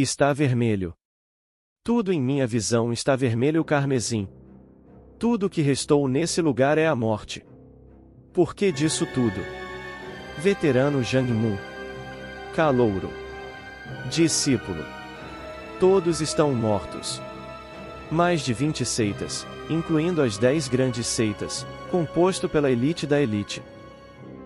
Está vermelho. Tudo em minha visão está vermelho carmesim. Tudo o que restou nesse lugar é a morte. Por que disso tudo? Veterano Zhang Mu. Calouro. Discípulo. Todos estão mortos. Mais de 20 seitas, incluindo as 10 grandes seitas, composto pela elite da elite.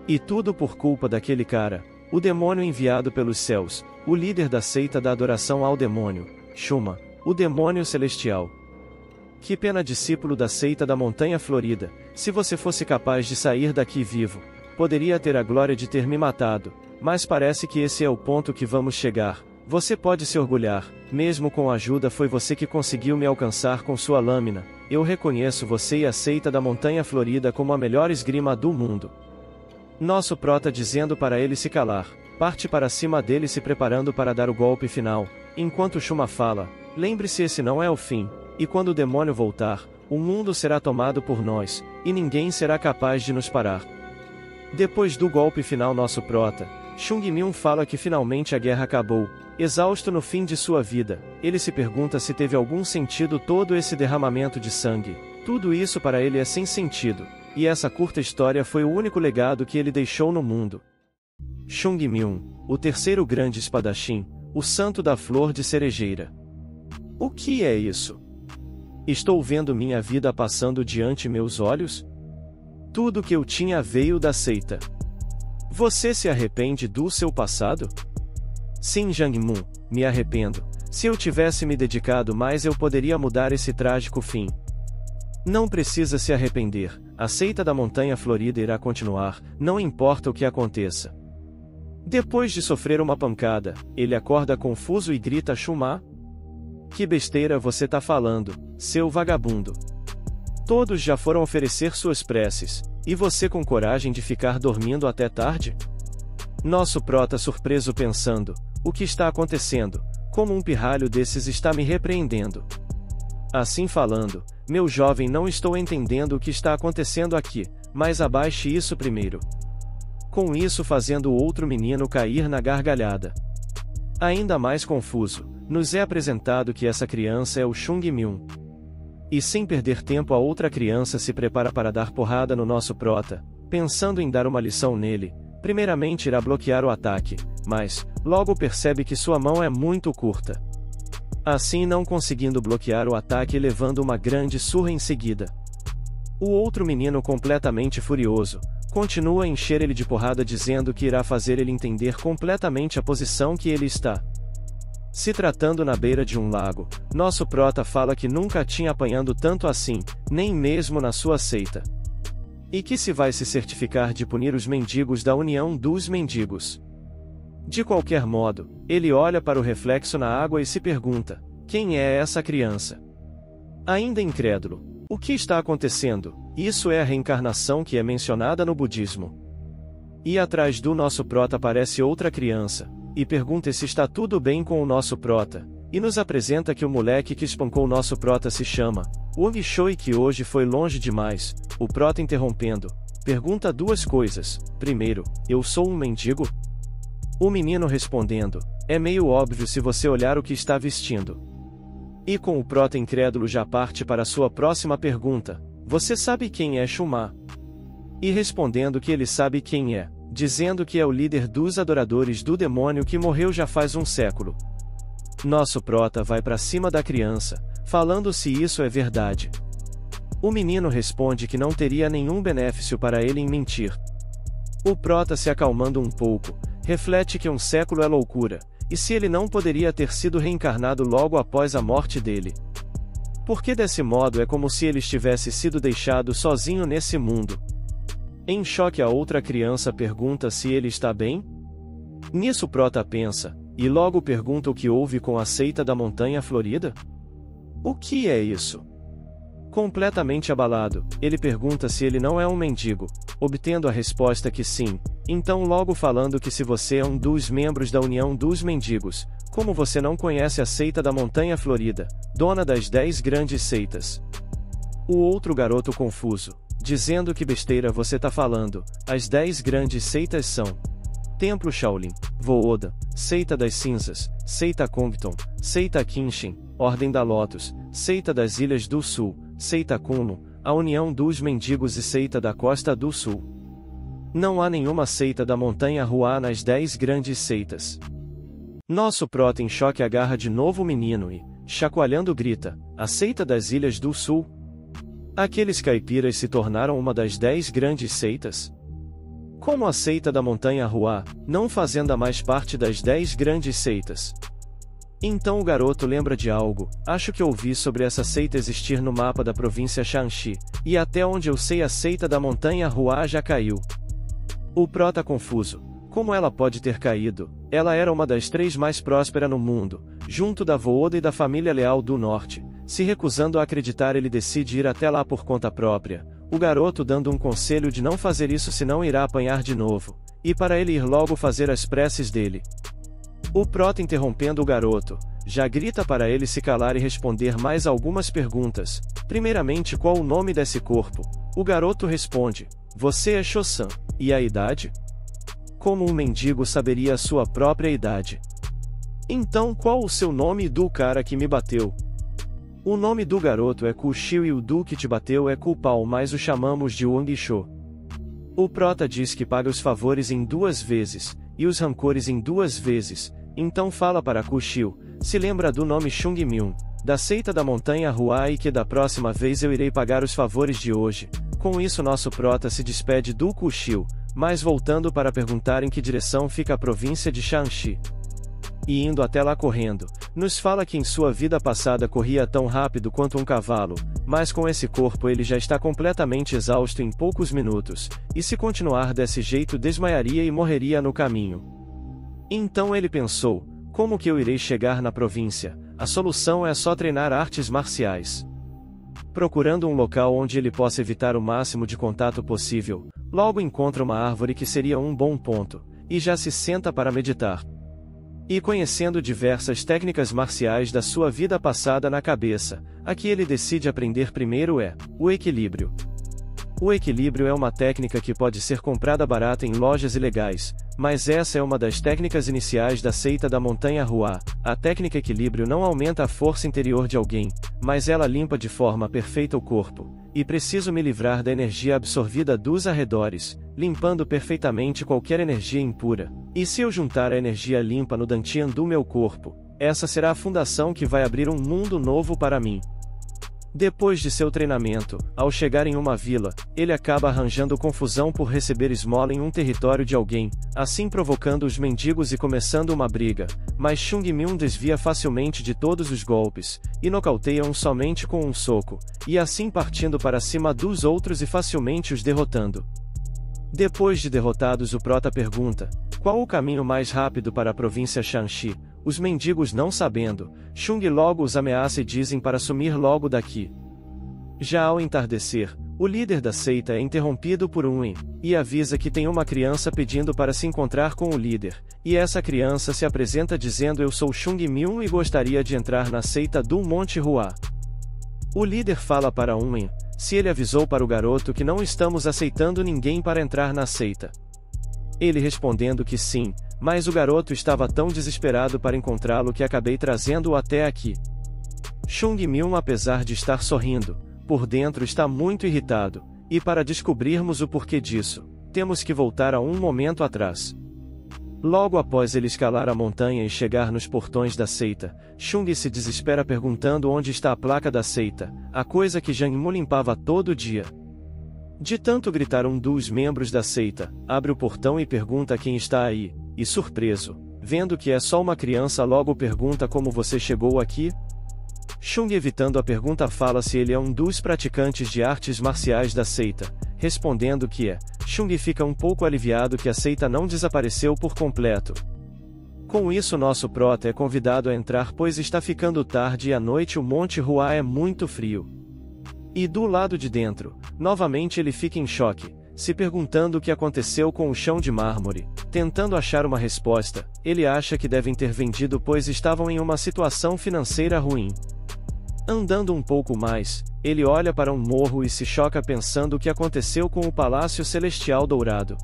E tudo por culpa daquele cara, o demônio enviado pelos céus, o líder da seita da adoração ao demônio, Shuma, o demônio celestial. Que pena, discípulo da seita da Montanha Florida, se você fosse capaz de sair daqui vivo, poderia ter a glória de ter me matado, mas parece que esse é o ponto que vamos chegar. Você pode se orgulhar, mesmo com ajuda foi você que conseguiu me alcançar com sua lâmina, eu reconheço você e a seita da Montanha Florida como a melhor esgrima do mundo. Nosso prota dizendo para ele se calar, parte para cima dele se preparando para dar o golpe final, enquanto Shuma fala, lembre-se, esse não é o fim, e quando o demônio voltar, o mundo será tomado por nós, e ninguém será capaz de nos parar. Depois do golpe final, nosso prota, Chung Myung fala que finalmente a guerra acabou. Exausto no fim de sua vida, ele se pergunta se teve algum sentido todo esse derramamento de sangue. Tudo isso para ele é sem sentido, e essa curta história foi o único legado que ele deixou no mundo. Chung Myung, o terceiro grande espadachim, o santo da flor de cerejeira. O que é isso? Estou vendo minha vida passando diante meus olhos? Tudo que eu tinha veio da seita. Você se arrepende do seu passado? Sim, Zhang Mu, me arrependo. Se eu tivesse me dedicado mais, eu poderia mudar esse trágico fim. Não precisa se arrepender, a seita da Montanha Florida irá continuar, não importa o que aconteça. Depois de sofrer uma pancada, ele acorda confuso e grita a Shuma: que besteira você tá falando, seu vagabundo. Todos já foram oferecer suas preces, e você com coragem de ficar dormindo até tarde? Nosso prota surpreso pensando, o que está acontecendo? Como um pirralho desses está me repreendendo? Assim falando, meu jovem, não estou entendendo o que está acontecendo aqui, mas abaixe isso primeiro. Com isso fazendo o outro menino cair na gargalhada. Ainda mais confuso, nos é apresentado que essa criança é o Chung Myung. E sem perder tempo, a outra criança se prepara para dar porrada no nosso prota, pensando em dar uma lição nele. Primeiramente irá bloquear o ataque, mas, logo percebe que sua mão é muito curta. Assim, não conseguindo bloquear o ataque e levando uma grande surra em seguida. O outro menino, completamente furioso, continua a encher ele de porrada, dizendo que irá fazer ele entender completamente a posição que ele está. Se tratando na beira de um lago, nosso prota fala que nunca tinha apanhado tanto assim, nem mesmo na sua seita. E que se vai se certificar de punir os mendigos da União dos Mendigos. De qualquer modo, ele olha para o reflexo na água e se pergunta, quem é essa criança? Ainda incrédulo, o que está acontecendo? Isso é a reencarnação que é mencionada no budismo. E atrás do nosso prota aparece outra criança, e pergunta se está tudo bem com o nosso prota, e nos apresenta que o moleque que espancou o nosso prota se chama Wang Shou e que hoje foi longe demais. O prota, interrompendo, pergunta duas coisas. Primeiro, eu sou um mendigo? O menino respondendo, é meio óbvio se você olhar o que está vestindo. E com o prota incrédulo já parte para sua próxima pergunta, você sabe quem é Shuma? E respondendo que ele sabe quem é, dizendo que é o líder dos adoradores do demônio que morreu já faz um século. Nosso prota vai para cima da criança, falando se isso é verdade. O menino responde que não teria nenhum benefício para ele em mentir. O prota, se acalmando um pouco, reflete que um século é loucura, e se ele não poderia ter sido reencarnado logo após a morte dele. Porque desse modo é como se ele tivesse sido deixado sozinho nesse mundo. Em choque, a outra criança pergunta se ele está bem? Nisso o prota pensa, e logo pergunta o que houve com a seita da Montanha Florida? O que é isso? Completamente abalado, ele pergunta se ele não é um mendigo, obtendo a resposta que sim, então logo falando que se você é um dos membros da União dos Mendigos, como você não conhece a seita da Montanha Florida, dona das 10 grandes seitas? O outro garoto confuso, dizendo que besteira você tá falando, as 10 grandes seitas são... Templo Shaolin, Vooda, Seita das Cinzas, Seita Kongton, Seita Kinshin, Ordem da Lotus, Seita das Ilhas do Sul, Seita Kunlun, a União dos Mendigos e Seita da Costa do Sul. Não há nenhuma seita da Montanha Ruá nas 10 grandes seitas. Nosso prota em choque agarra de novo o menino e, chacoalhando, grita: a seita das Ilhas do Sul? Aqueles caipiras se tornaram uma das 10 grandes seitas? Como a seita da Montanha Ruá, não fazendo mais parte das 10 grandes seitas? Então o garoto lembra de algo. Acho que ouvi sobre essa seita existir no mapa da província Shanxi, e até onde eu sei a seita da Montanha Ruá já caiu. O prota confuso. Como ela pode ter caído? Ela era uma das 3 mais prósperas no mundo, junto da Vooda e da família Leal do Norte. Se recusando a acreditar, ele decide ir até lá por conta própria, o garoto dando um conselho de não fazer isso senão irá apanhar de novo, e para ele ir logo fazer as preces dele. O prota, interrompendo o garoto, já grita para ele se calar e responder mais algumas perguntas. Primeiramente, qual o nome desse corpo? O garoto responde: você é Chosan. E a idade? Como um mendigo saberia a sua própria idade? Então qual o seu nome e do cara que me bateu? O nome do garoto é Ku Xiu e o do que te bateu é Ku Pao, mas o chamamos de Wang Shou. O prota diz que paga os favores em 2 vezes, e os rancores em 2 vezes, então fala para Ku Xiu, se lembra do nome Chung Myung, da seita da Montanha Ruá, e que da próxima vez eu irei pagar os favores de hoje. Com isso nosso prota se despede do Ku Xiu, mas voltando para perguntar em que direção fica a província de Shanxi. E indo até lá correndo, nos fala que em sua vida passada corria tão rápido quanto um cavalo, mas com esse corpo ele já está completamente exausto em poucos minutos, e se continuar desse jeito desmaiaria e morreria no caminho. Então ele pensou: como que eu irei chegar na província? A solução é só treinar artes marciais. Procurando um local onde ele possa evitar o máximo de contato possível, logo encontra uma árvore que seria um bom ponto, e já se senta para meditar. E conhecendo diversas técnicas marciais da sua vida passada na cabeça, a que ele decide aprender primeiro é o equilíbrio. O equilíbrio é uma técnica que pode ser comprada barata em lojas ilegais, mas essa é uma das técnicas iniciais da seita da Montanha Ruá. A técnica equilíbrio não aumenta a força interior de alguém, mas ela limpa de forma perfeita o corpo, e preciso me livrar da energia absorvida dos arredores, limpando perfeitamente qualquer energia impura. E se eu juntar a energia limpa no dantian do meu corpo, essa será a fundação que vai abrir um mundo novo para mim. Depois de seu treinamento, ao chegar em uma vila, ele acaba arranjando confusão por receber esmola em um território de alguém, assim provocando os mendigos e começando uma briga, mas Chung Myung desvia facilmente de todos os golpes, e nocauteia um somente com um soco, e assim partindo para cima dos outros e facilmente os derrotando. Depois de derrotados, o prota pergunta: qual o caminho mais rápido para a província Shanxi? Os mendigos, não sabendo, Chung logo os ameaça e dizem para sumir logo daqui. Já ao entardecer, o líder da seita é interrompido por Wen, e avisa que tem uma criança pedindo para se encontrar com o líder, e essa criança se apresenta dizendo: eu sou Chung Myung e gostaria de entrar na seita do Monte Ruá. O líder fala para Wen, se ele avisou para o garoto que não estamos aceitando ninguém para entrar na seita. Ele respondendo que sim, mas o garoto estava tão desesperado para encontrá-lo que acabei trazendo-o até aqui. Chung Myung, apesar de estar sorrindo, por dentro está muito irritado, e para descobrirmos o porquê disso, temos que voltar a um momento atrás. Logo após ele escalar a montanha e chegar nos portões da seita, Chung se desespera perguntando onde está a placa da seita, a coisa que Zhang Mu limpava todo dia. De tanto gritar, um dos membros da seita abre o portão e pergunta quem está aí, e surpreso, vendo que é só uma criança, logo pergunta: como você chegou aqui? Chung, evitando a pergunta, fala se ele é um dos praticantes de artes marciais da seita, respondendo que é. Chung fica um pouco aliviado que a seita não desapareceu por completo. Com isso nosso prota é convidado a entrar, pois está ficando tarde e à noite o Monte Ruá é muito frio. E do lado de dentro, novamente ele fica em choque, se perguntando o que aconteceu com o chão de mármore. Tentando achar uma resposta, ele acha que devem ter vendido, pois estavam em uma situação financeira ruim. Andando um pouco mais, ele olha para um morro e se choca pensando o que aconteceu com o Palácio Celestial Dourado.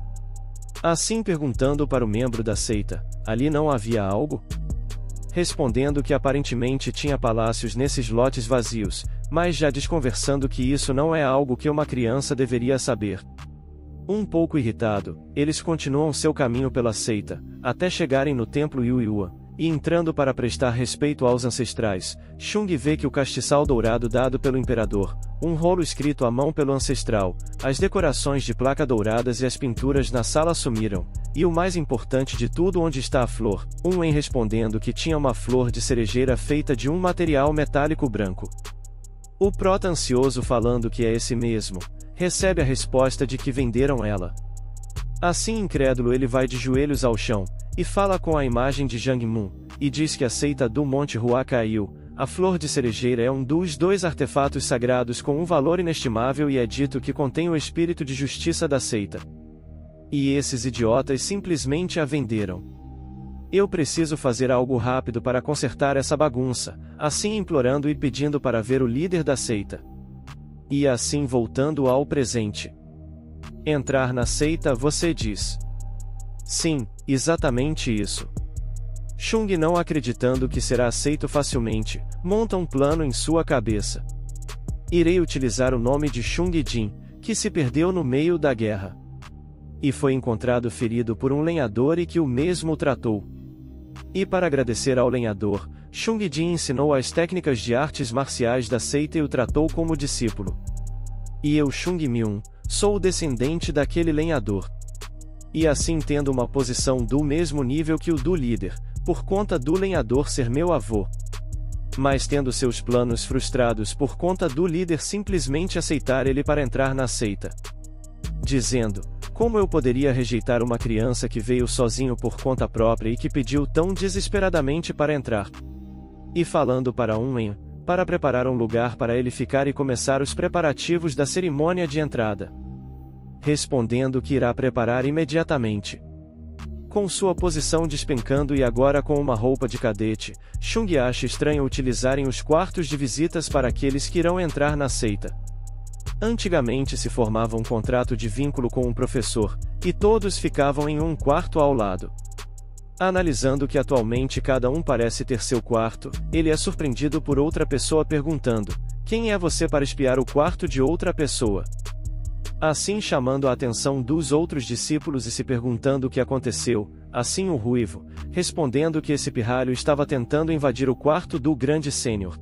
Assim perguntando para o membro da seita, ali não havia algo? Respondendo que aparentemente tinha palácios nesses lotes vazios, mas já desconversando que isso não é algo que uma criança deveria saber. Um pouco irritado, eles continuam seu caminho pela seita, até chegarem no templo Yueyuan, e entrando para prestar respeito aos ancestrais, Chung vê que o castiçal dourado dado pelo imperador, um rolo escrito à mão pelo ancestral, as decorações de placa douradas e as pinturas na sala sumiram, e o mais importante de tudo, onde está a flor, em respondendo que tinha uma flor de cerejeira feita de um material metálico branco. O prota ansioso falando que é esse mesmo, recebe a resposta de que venderam ela. Assim incrédulo ele vai de joelhos ao chão, e fala com a imagem de Jiang Mun, e diz que a seita do Monte Hua caiu. A flor de cerejeira é um dos 2 artefatos sagrados com um valor inestimável e é dito que contém o espírito de justiça da seita. E esses idiotas simplesmente a venderam. Eu preciso fazer algo rápido para consertar essa bagunça, assim implorando e pedindo para ver o líder da seita. E assim voltando ao presente. Entrar na seita, você diz. Sim, exatamente isso. Chung, não acreditando que será aceito facilmente, monta um plano em sua cabeça. Irei utilizar o nome de Chung Jin, que se perdeu no meio da guerra. E foi encontrado ferido por um lenhador e que o mesmo tratou. E para agradecer ao lenhador, Chung Jin ensinou as técnicas de artes marciais da seita e o tratou como discípulo. E eu, Chung Myung, sou o descendente daquele lenhador. E assim tendo uma posição do mesmo nível que o do líder, por conta do lenhador ser meu avô. Mas tendo seus planos frustrados por conta do líder simplesmente aceitar ele para entrar na seita. Dizendo, como eu poderia rejeitar uma criança que veio sozinho por conta própria e que pediu tão desesperadamente para entrar? E falando para para preparar um lugar para ele ficar e começar os preparativos da cerimônia de entrada. Respondendo que irá preparar imediatamente. Com sua posição despencando e agora com uma roupa de cadete, Chung acha estranho utilizarem os quartos de visitas para aqueles que irão entrar na seita. Antigamente se formava um contrato de vínculo com um professor, e todos ficavam em um quarto ao lado. Analisando que atualmente cada um parece ter seu quarto, ele é surpreendido por outra pessoa perguntando: quem é você para espiar o quarto de outra pessoa? Assim chamando a atenção dos outros discípulos e se perguntando o que aconteceu, assim o ruivo, respondendo que esse pirralho estava tentando invadir o quarto do grande sênior.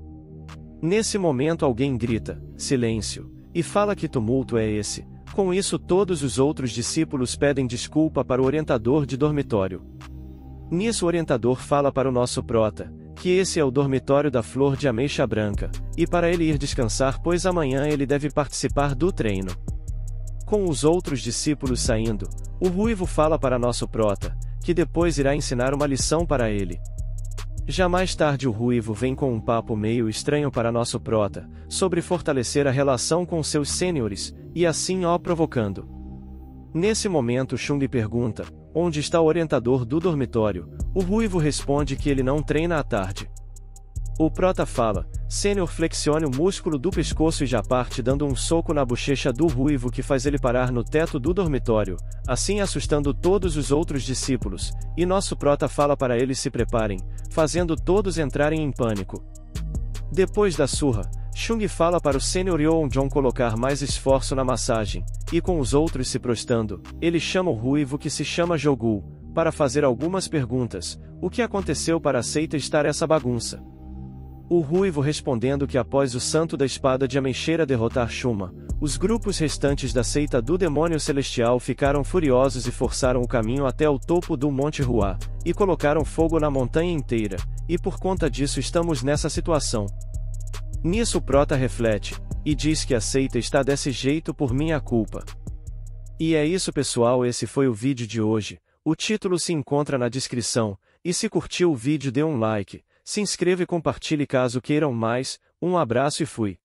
Nesse momento alguém grita, silêncio, e fala que tumulto é esse. Com isso todos os outros discípulos pedem desculpa para o orientador de dormitório. Nisso o orientador fala para o nosso prota, que esse é o dormitório da flor de ameixa branca, e para ele ir descansar pois amanhã ele deve participar do treino. Com os outros discípulos saindo, o ruivo fala para nosso prota, que depois irá ensinar uma lição para ele. Já mais tarde o ruivo vem com um papo meio estranho para nosso prota, sobre fortalecer a relação com seus sêniores, e assim o provocando. Nesse momento Chung pergunta, onde está o orientador do dormitório? O ruivo responde que ele não treina à tarde. O prota fala, sênior, flexione o músculo do pescoço e já parte dando um soco na bochecha do ruivo que faz ele parar no teto do dormitório, assim assustando todos os outros discípulos, e nosso prota fala para eles se preparem, fazendo todos entrarem em pânico. Depois da surra, Chung fala para o sênior Yeonjong colocar mais esforço na massagem, e com os outros se prostando, ele chama o ruivo que se chama Jogul, para fazer algumas perguntas, o que aconteceu para a seita estar essa bagunça. O ruivo respondendo que após o santo da espada de Ameixeira derrotar Shuma, os grupos restantes da seita do demônio celestial ficaram furiosos e forçaram o caminho até o topo do Monte Hua, e colocaram fogo na montanha inteira, e por conta disso estamos nessa situação. Nisso o prota reflete, e diz que a seita está desse jeito por minha culpa. E é isso pessoal, esse foi o vídeo de hoje, o título se encontra na descrição, e se curtiu o vídeo dê um like, se inscreva e compartilhe caso queiram mais, um abraço e fui.